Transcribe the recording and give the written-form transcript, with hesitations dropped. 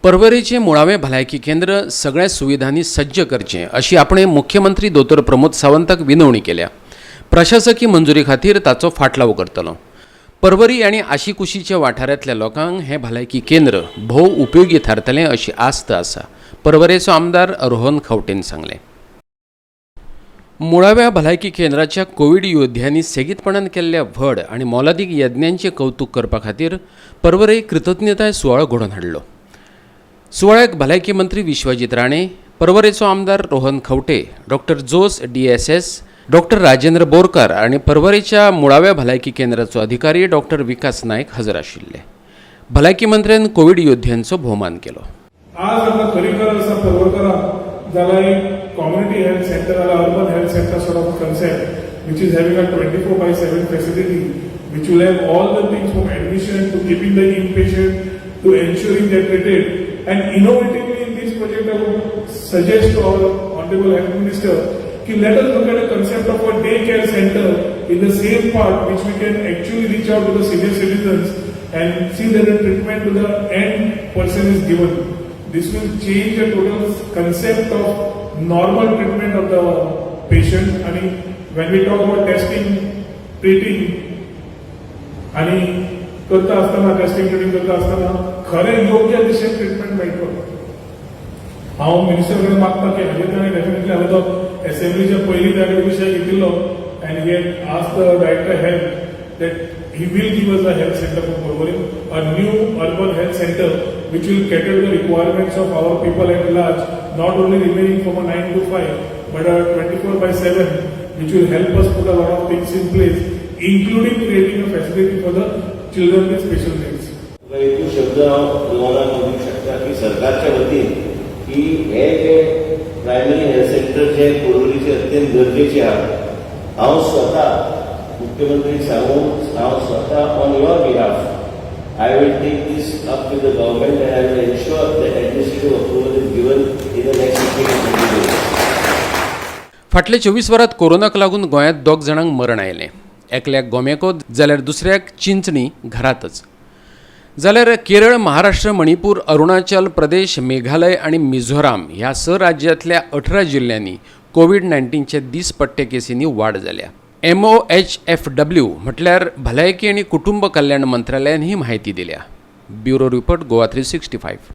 परवरीचे मुळावे भलायकी केंद्र सगळ्या सुविधांनी सज्ज करचे अशी आपण मुख्यमंत्री दोतोर प्रमोद सावंताक विनवणी केल्या। प्रशासकीय मंजुरी खातीर ताचो फाटलाव करतलो। परवरी आणि आशिकुशीच्या वाठारांतल्या लोकांक हे भलायकी केंद्र भोव उपयोगी थारतलें अशी आस्त आसा, परवरेचो आमदार रोहन खंवटेन सांगलें। मुळाव्या भलायकी केंद्राच्या कोविड योद्ध्यांनी सेगीतपणान केल्ल्या व्हड आणि मोलादीक यज्ञांचे कौतुक करपा खातीर परवरे कृतज्ञताय सुवाळो घडोवन हाडलो। सुवाळ्याक भलायकी मंत्री विश्वजीत राणे, परवरेचो आमदार Rohan Khaunte, doctor Jose DSS, doctor Rajendra Borkar आणि परवरेच्या मुळाव्या भलायकी केंद्राचो अधिकारी डॉक्टर विकास नायक हजर आशिल्ले। भलायकी मंत्र्यान कोविड योद्ध्यांचो भोवमान केलो। आज आमकां खरेखर आसा परवरकरां जाल्यार एक कम्युनिटी हेल्थ सेंटर आला urban health centre sort of concept which is having a 24/7 facility which will have all the things from admission to keeping the inpatient to ensuring they're treated and innovatively in this project I would suggest to our honorable health minister कि let us look at a concept of a daycare center in the same part which we can actually reach out to the senior citizens and see that the treatment to the end person is given. This will change the total concept of normal treatment of the patient. And when we talk about testing, treating, आणि करता असताना testing treating करता असताना खरे योग्य दिशेन treatment मेळटलो। हांव मिनिस्टर कडेन मागता की हाजे ताणें डेफिनेटली हांवें तो असेंब्लीच्या पयलीं ताणें विशय घेतिल्लो and he had asked the director health that he will give us a health center for Porvorim, a new urban health center which will cater the requirements of our people at large, not only remaining from a 9 to 5 but a 24/7 which will help us put a lot of things in place including creating a facility for the children with special needs. एक शब्द तुम्हाला म्हणू शकता की सरकारच्या वतीन की हे जे प्रायमरी हेल्थ सेंटर जे पोरवरीचे अत्यंत गरजेचे आहे। हांव स्वतः मुख्यमंत्री सांगून हांव स्वतः on your behalf I will take this up with the government and I will ensure that administrative approval is given in the next 15 days. फाटले 24 वरांत कोरोनाक लागून गोंयांत 2 जाणांक मरण आयलें। एकल्याक गोमेकोत जाल्यार दुसऱ्याक चिंचणी घरातच। जाल्यार केरळ, महाराष्ट्र, मणिपूर, अरुणाचल प्रदेश, मेघालय आणि मिझोराम ह्या 6 राज्यांतल्या 18 जिल्ह्यांनी कोविड-19च्या दिसपट्टे केसींनी वाड जाल्या। MOHFW म्हटल्यार भलायकी आणि कुटुंब कल्याण मंत्रालयान ही माहिती दिल्या। Bureau report Goa 365।